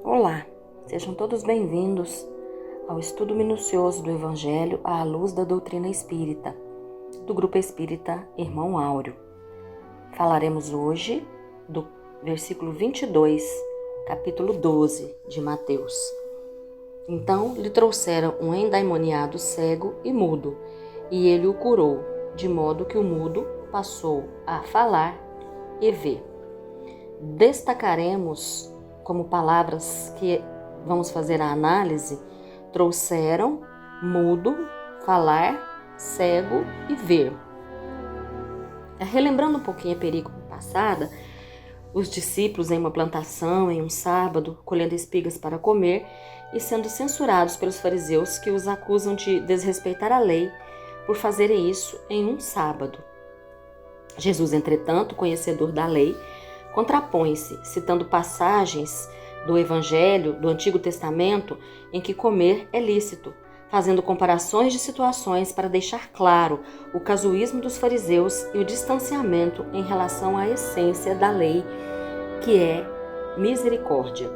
Olá, sejam todos bem-vindos ao estudo minucioso do Evangelho à luz da doutrina espírita, do Grupo Espírita Irmão Áureo. Falaremos hoje do versículo 22, capítulo 12 de Mateus. Então lhe trouxeram um endemoniado cego e mudo, e ele o curou, de modo que o mudo passou a falar e ver. Destacaremos como palavras que vamos fazer a análise: trouxeram, mudo, falar, cego e ver. Relembrando um pouquinho a perícope passada, os discípulos em uma plantação, em um sábado, colhendo espigas para comer e sendo censurados pelos fariseus, que os acusam de desrespeitar a lei por fazerem isso em um sábado. Jesus, entretanto, conhecedor da lei, contrapõe-se, citando passagens do Evangelho, do Antigo Testamento, em que comer é lícito, fazendo comparações de situações para deixar claro o casuísmo dos fariseus e o distanciamento em relação à essência da lei, que é misericórdia.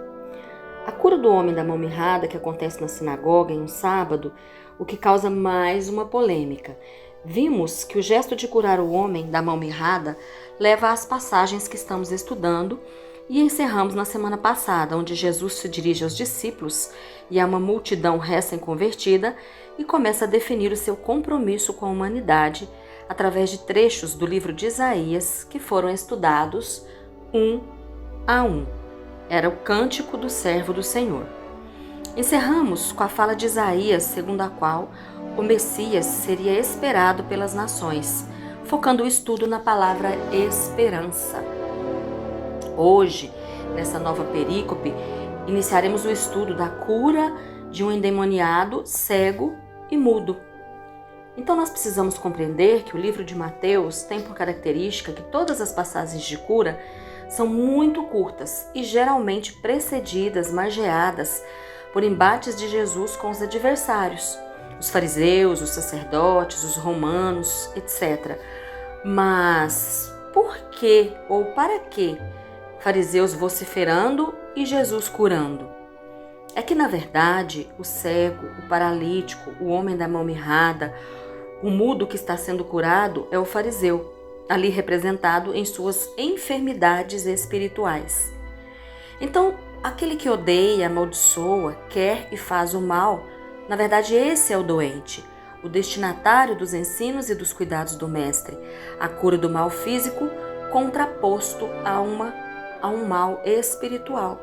A cura do homem da mão mirrada, que acontece na sinagoga em um sábado, o que causa mais uma polêmica. Vimos que o gesto de curar o homem da mão mirrada leva às passagens que estamos estudando e encerramos na semana passada, onde Jesus se dirige aos discípulos e a uma multidão recém-convertida e começa a definir o seu compromisso com a humanidade através de trechos do livro de Isaías que foram estudados um a um. Era o cântico do servo do Senhor. Encerramos com a fala de Isaías, segundo a qual o Messias seria esperado pelas nações, focando o estudo na palavra esperança. Hoje, nessa nova perícope, iniciaremos o estudo da cura de um endemoniado cego e mudo. Então nós precisamos compreender que o livro de Mateus tem por característica que todas as passagens de cura são muito curtas e geralmente precedidas, margeadas por embates de Jesus com os adversários, os fariseus, os sacerdotes, os romanos, etc. Mas por que ou para que fariseus vociferando e Jesus curando? É que, na verdade, o cego, o paralítico, o homem da mão mirrada, o mudo que está sendo curado é o fariseu, ali representado em suas enfermidades espirituais. Então, aquele que odeia, amaldiçoa, quer e faz o mal, na verdade esse é o doente, o destinatário dos ensinos e dos cuidados do Mestre, a cura do mal físico contraposto a um mal espiritual.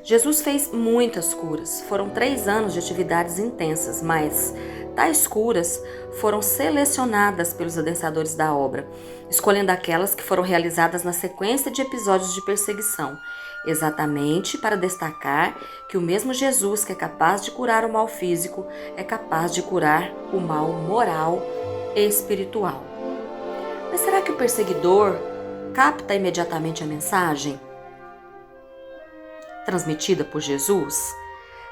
Jesus fez muitas curas, foram 3 anos de atividades intensas, mas tais curas foram selecionadas pelos adensadores da obra, escolhendo aquelas que foram realizadas na sequência de episódios de perseguição, exatamente para destacar que o mesmo Jesus que é capaz de curar o mal físico é capaz de curar o mal moral e espiritual. Mas será que o perseguidor capta imediatamente a mensagem transmitida por Jesus?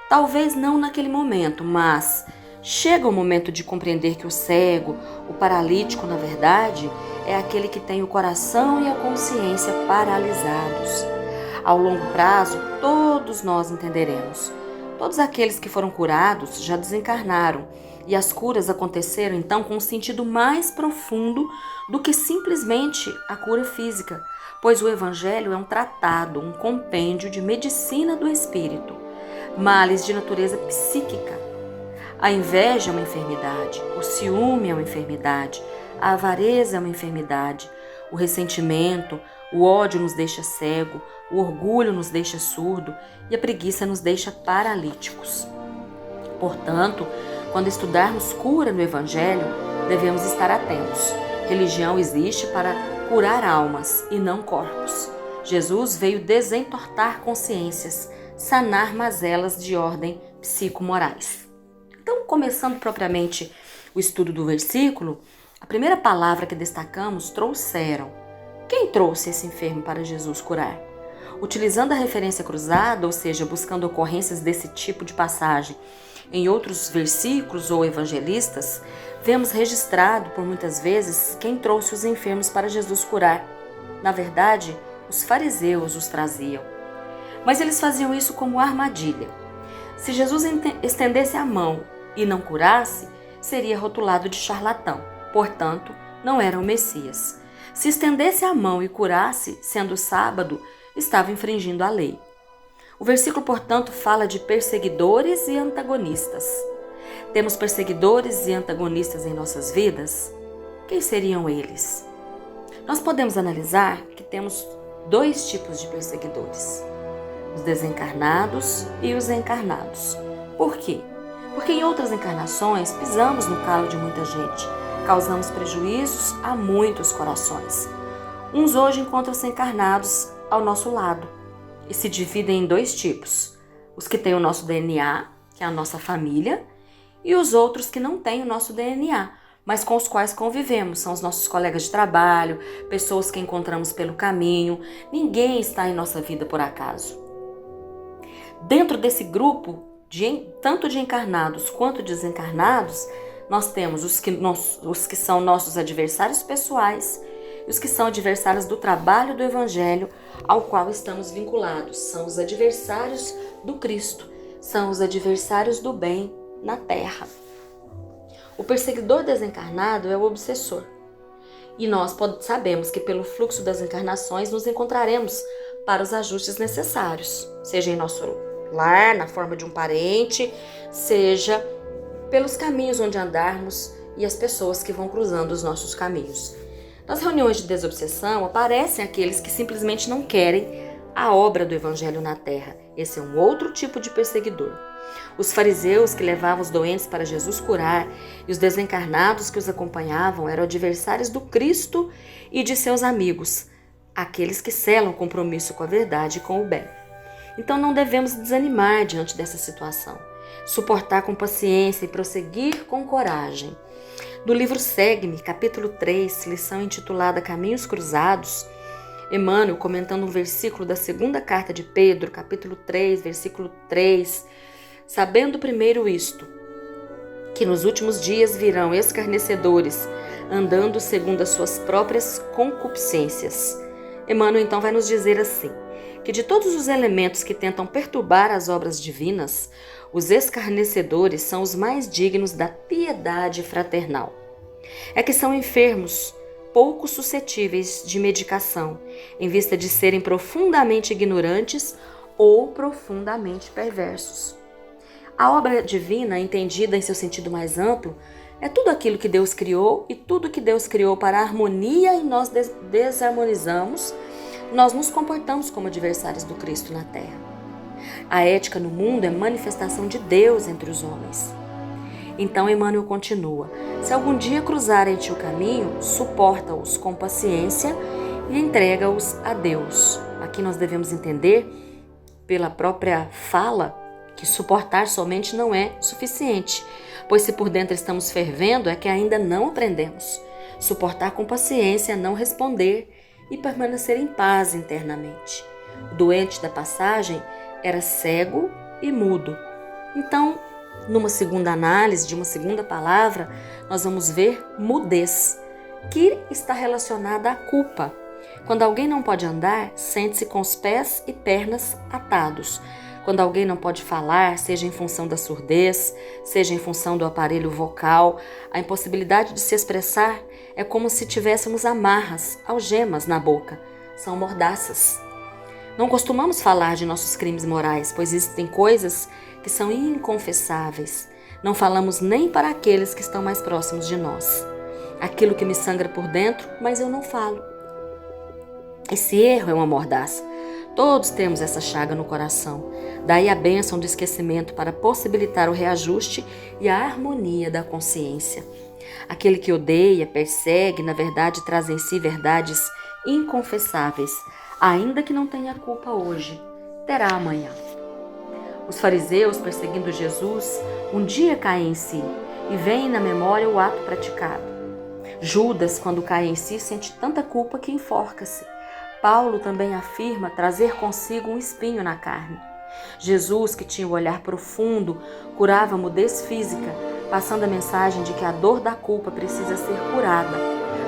Talvez não naquele momento, mas chega o momento de compreender que o cego, o paralítico, na verdade, é aquele que tem o coração e a consciência paralisados. Ao longo prazo, todos nós entenderemos. Todos aqueles que foram curados já desencarnaram, e as curas aconteceram então com um sentido mais profundo do que simplesmente a cura física, pois o Evangelho é um tratado, um compêndio de medicina do espírito, males de natureza psíquica. A inveja é uma enfermidade, o ciúme é uma enfermidade, a avareza é uma enfermidade, o ressentimento, o ódio nos deixa cego, o orgulho nos deixa surdo e a preguiça nos deixa paralíticos. Portanto, quando estudarmos cura no Evangelho, devemos estar atentos. Religião existe para curar almas e não corpos. Jesus veio desentortar consciências, sanar mazelas de ordem psicomorais. Então, começando propriamente o estudo do versículo, a primeira palavra que destacamos, trouxeram. Quem trouxe esse enfermo para Jesus curar? Utilizando a referência cruzada, ou seja, buscando ocorrências desse tipo de passagem em outros versículos ou evangelistas, vemos registrado por muitas vezes quem trouxe os enfermos para Jesus curar. Na verdade, os fariseus os traziam. Mas eles faziam isso como armadilha. Se Jesus estendesse a mão e não curasse, seria rotulado de charlatão. Portanto, não era o Messias. Se estendesse a mão e curasse, sendo sábado, estava infringindo a lei. O versículo, portanto, fala de perseguidores e antagonistas. Temos perseguidores e antagonistas em nossas vidas? Quem seriam eles? Nós podemos analisar que temos dois tipos de perseguidores: os desencarnados e os encarnados. Por quê? Porque em outras encarnações pisamos no calo de muita gente, causamos prejuízos a muitos corações. Uns hoje encontram-se encarnados ao nosso lado e se dividem em dois tipos: os que têm o nosso DNA, que é a nossa família, e os outros que não têm o nosso DNA, mas com os quais convivemos. São os nossos colegas de trabalho, pessoas que encontramos pelo caminho. Ninguém está em nossa vida por acaso. Dentro desse grupo, tanto de encarnados quanto de desencarnados, nós temos os que são nossos adversários pessoais e os que são adversários do trabalho do Evangelho ao qual estamos vinculados. São os adversários do Cristo, são os adversários do bem na terra. O perseguidor desencarnado é o obsessor. E nós sabemos que pelo fluxo das encarnações nos encontraremos para os ajustes necessários, seja em nosso lar, na forma de um parente, seja pelos caminhos onde andarmos e as pessoas que vão cruzando os nossos caminhos. Nas reuniões de desobsessão aparecem aqueles que simplesmente não querem a obra do Evangelho na terra. Esse é um outro tipo de perseguidor. Os fariseus que levavam os doentes para Jesus curar e os desencarnados que os acompanhavam eram adversários do Cristo e de seus amigos, aqueles que selam compromisso com a verdade e com o bem. Então não devemos desanimar diante dessa situação, suportar com paciência e prosseguir com coragem. No livro Segue-me, capítulo 3, lição intitulada Caminhos Cruzados, Emmanuel, comentando um versículo da segunda carta de Pedro, capítulo 3, versículo 3, sabendo primeiro isto, que nos últimos dias virão escarnecedores, andando segundo as suas próprias concupiscências. Emmanuel então vai nos dizer assim, que de todos os elementos que tentam perturbar as obras divinas, os escarnecedores são os mais dignos da piedade fraternal. É que são enfermos, pouco suscetíveis de medicação, em vista de serem profundamente ignorantes ou profundamente perversos. A obra divina, entendida em seu sentido mais amplo, é tudo aquilo que Deus criou e tudo que Deus criou para a harmonia e nós desarmonizamos, nós nos comportamos como adversários do Cristo na terra. A ética no mundo é manifestação de Deus entre os homens. Então Emmanuel continua, se algum dia cruzarem-te o caminho, suporta-os com paciência e entrega-os a Deus. Aqui nós devemos entender, pela própria fala, que suportar somente não é suficiente, pois se por dentro estamos fervendo é que ainda não aprendemos. Suportar com paciência é não responder e permanecer em paz internamente. O doente da passagem era cego e mudo. Então, numa segunda análise, de uma segunda palavra, nós vamos ver mudez, que está relacionada à culpa. Quando alguém não pode andar, sente-se com os pés e pernas atados. Quando alguém não pode falar, seja em função da surdez, seja em função do aparelho vocal, a impossibilidade de se expressar é como se tivéssemos amarras, algemas na boca. São mordaças. Não costumamos falar de nossos crimes morais, pois existem coisas que são inconfessáveis. Não falamos nem para aqueles que estão mais próximos de nós. Aquilo que me sangra por dentro, mas eu não falo. Esse erro é uma mordaça. Todos temos essa chaga no coração. Daí a bênção do esquecimento para possibilitar o reajuste e a harmonia da consciência. Aquele que odeia, persegue, na verdade traz em si verdades inconfessáveis. Ainda que não tenha culpa hoje, terá amanhã. Os fariseus, perseguindo Jesus, um dia caem em si e veem na memória o ato praticado. Judas, quando cai em si, sente tanta culpa que enforca-se. Paulo também afirma trazer consigo um espinho na carne. Jesus, que tinha o olhar profundo, curava a mudez física, passando a mensagem de que a dor da culpa precisa ser curada.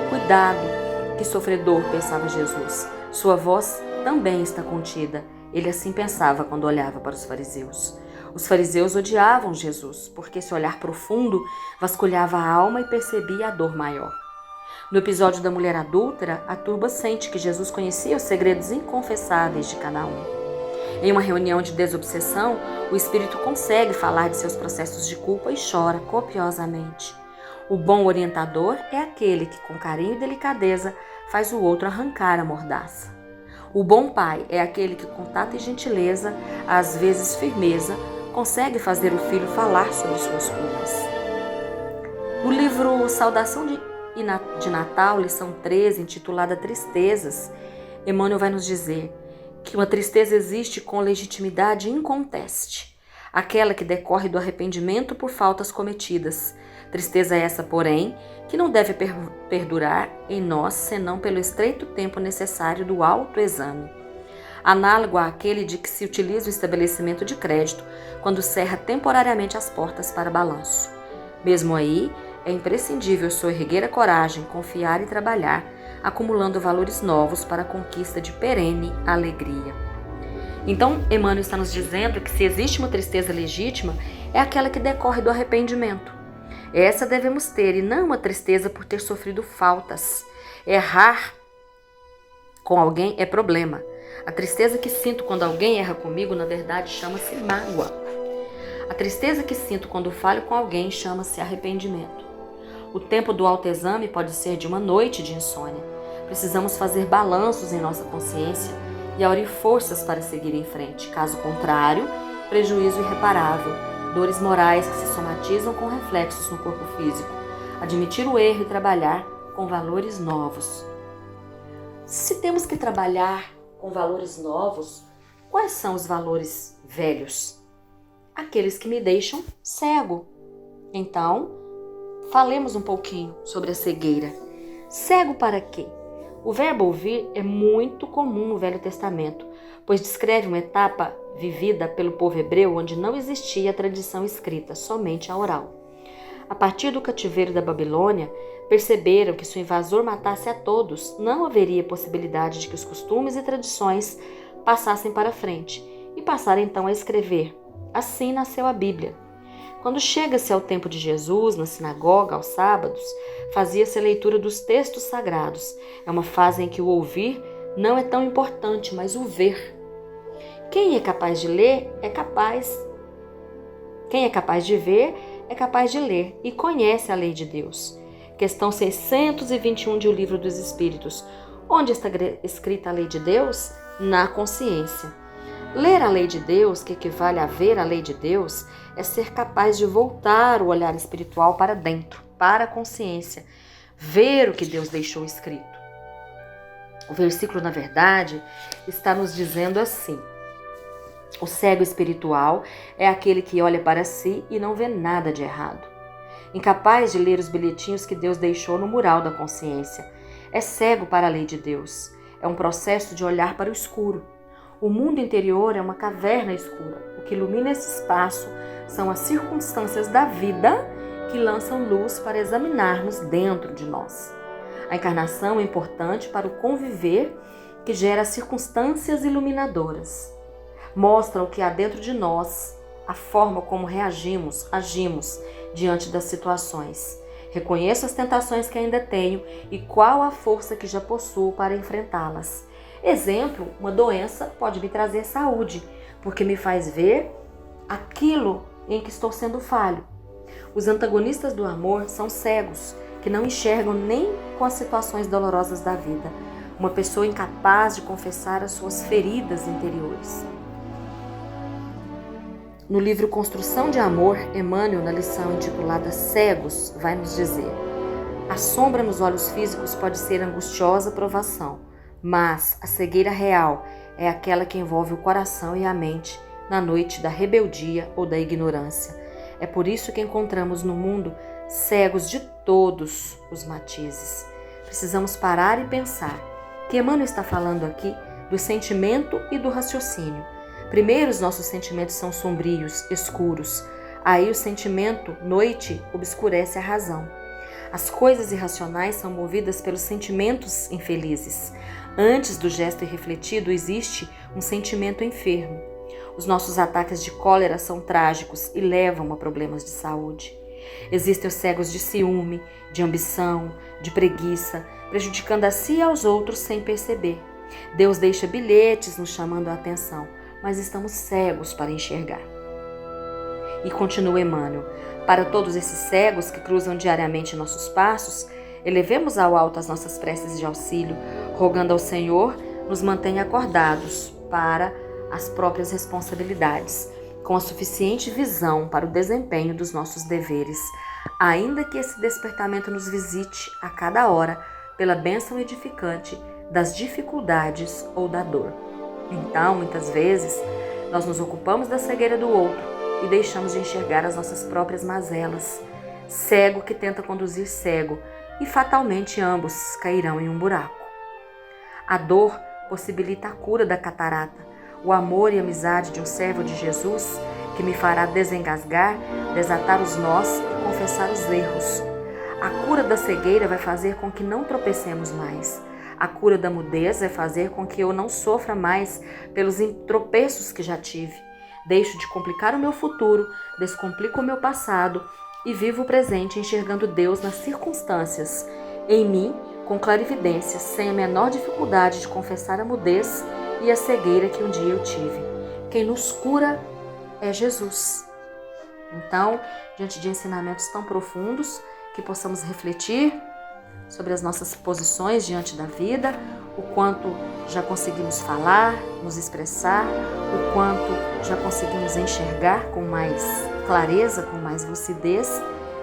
Cuidado, que sofredor, pensava Jesus. Sua voz também está contida. Ele assim pensava quando olhava para os fariseus. Os fariseus odiavam Jesus, porque esse olhar profundo vasculhava a alma e percebia a dor maior. No episódio da mulher adúltera, a turba sente que Jesus conhecia os segredos inconfessáveis de cada um. Em uma reunião de desobsessão, o espírito consegue falar de seus processos de culpa e chora copiosamente. O bom orientador é aquele que, com carinho e delicadeza, faz o outro arrancar a mordaça. O bom pai é aquele que, com tato e gentileza, às vezes firmeza, consegue fazer o filho falar sobre suas culpas. No livro Saudação de Natal, lição 13, intitulada Tristezas, Emmanuel vai nos dizer que uma tristeza existe com legitimidade inconteste, aquela que decorre do arrependimento por faltas cometidas. Tristeza essa, porém, que não deve perdurar em nós senão pelo estreito tempo necessário do autoexame. Análogo àquele de que se utiliza o estabelecimento de crédito quando cerra temporariamente as portas para balanço. Mesmo aí, é imprescindível soerguer a coragem, confiar e trabalhar, acumulando valores novos para a conquista de perene alegria. Então, Emmanuel está nos dizendo que se existe uma tristeza legítima, é aquela que decorre do arrependimento. Essa devemos ter, e não uma tristeza por ter sofrido faltas. Errar com alguém é problema. A tristeza que sinto quando alguém erra comigo, na verdade, chama-se mágoa. A tristeza que sinto quando falho com alguém chama-se arrependimento. O tempo do autoexame pode ser de uma noite de insônia. Precisamos fazer balanços em nossa consciência e aurir forças para seguir em frente. Caso contrário, prejuízo irreparável, dores morais que se somatizam com reflexos no corpo físico. Admitir o erro e trabalhar com valores novos. Se temos que trabalhar com valores novos, quais são os valores velhos? Aqueles que me deixam cego. Então, falemos um pouquinho sobre a cegueira. Cego para quê? O verbo ouvir é muito comum no Velho Testamento, pois descreve uma etapa vivida pelo povo hebreu onde não existia a tradição escrita, somente a oral. A partir do cativeiro da Babilônia, perceberam que se o invasor matasse a todos, não haveria possibilidade de que os costumes e tradições passassem para frente, e passaram então a escrever. Assim nasceu a Bíblia. Quando chega-se ao tempo de Jesus, na sinagoga, aos sábados, fazia-se a leitura dos textos sagrados. É uma fase em que o ouvir não é tão importante, mas o ver. Quem é capaz de ler é capaz. Quem é capaz de ver é capaz de ler e conhece a lei de Deus. Questão 621 de O Livro dos Espíritos. Onde está escrita a lei de Deus? Na consciência. Ler a lei de Deus, que equivale a ver a lei de Deus, é ser capaz de voltar o olhar espiritual para dentro, para a consciência, ver o que Deus deixou escrito. O versículo, na verdade, está nos dizendo assim: o cego espiritual é aquele que olha para si e não vê nada de errado. Incapaz de ler os bilhetinhos que Deus deixou no mural da consciência. É cego para a lei de Deus. É um processo de olhar para o escuro. O mundo interior é uma caverna escura. O que ilumina esse espaço são as circunstâncias da vida que lançam luz para examinarmos dentro de nós. A encarnação é importante para o conviver que gera circunstâncias iluminadoras. Mostra o que há dentro de nós, a forma como reagimos, agimos diante das situações. Reconheço as tentações que ainda tenho e qual a força que já possuo para enfrentá-las. Exemplo, uma doença pode me trazer saúde, porque me faz ver aquilo em que estou sendo falho. Os antagonistas do amor são cegos, que não enxergam nem com as situações dolorosas da vida. Uma pessoa incapaz de confessar as suas feridas interiores. No livro Construção de Amor, Emmanuel, na lição intitulada Cegos, vai nos dizer: a sombra nos olhos físicos pode ser angustiosa provação, mas a cegueira real é aquela que envolve o coração e a mente na noite da rebeldia ou da ignorância. É por isso que encontramos no mundo cegos de todos os matizes. Precisamos parar e pensar que Emmanuel está falando aqui do sentimento e do raciocínio. Primeiro, os nossos sentimentos são sombrios, escuros. Aí o sentimento, noite, obscurece a razão. As coisas irracionais são movidas pelos sentimentos infelizes. Antes do gesto irrefletido existe um sentimento enfermo. Os nossos ataques de cólera são trágicos e levam a problemas de saúde. Existem os cegos de ciúme, de ambição, de preguiça, prejudicando a si e aos outros sem perceber. Deus deixa bilhetes nos chamando a atenção, mas estamos cegos para enxergar. E continua Emmanuel: para todos esses cegos que cruzam diariamente nossos passos, elevemos ao alto as nossas preces de auxílio, rogando ao Senhor nos mantenha acordados para as próprias responsabilidades, com a suficiente visão para o desempenho dos nossos deveres, ainda que esse despertamento nos visite a cada hora pela bênção edificante das dificuldades ou da dor. Então, muitas vezes, nós nos ocupamos da cegueira do outro e deixamos de enxergar as nossas próprias mazelas. Cego que tenta conduzir cego, e fatalmente ambos cairão em um buraco. A dor possibilita a cura da catarata, o amor e amizade de um servo de Jesus que me fará desengasgar, desatar os nós e confessar os erros. A cura da cegueira vai fazer com que não tropecemos mais. A cura da mudez vai fazer com que eu não sofra mais pelos tropeços que já tive. Deixo de complicar o meu futuro, descomplico o meu passado e vivo o presente enxergando Deus nas circunstâncias, em mim, com clarividência, sem a menor dificuldade de confessar a mudez e a cegueira que um dia eu tive. Quem nos cura é Jesus. Então, diante de ensinamentos tão profundos, que possamos refletir sobre as nossas posições diante da vida, o quanto já conseguimos falar, nos expressar, o quanto já conseguimos enxergar com mais clareza, com mais lucidez,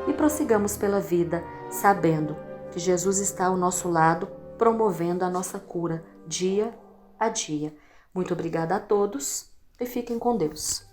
e prossigamos pela vida sabendo que Jesus está ao nosso lado, promovendo a nossa cura dia a dia. Muito obrigada a todos e fiquem com Deus.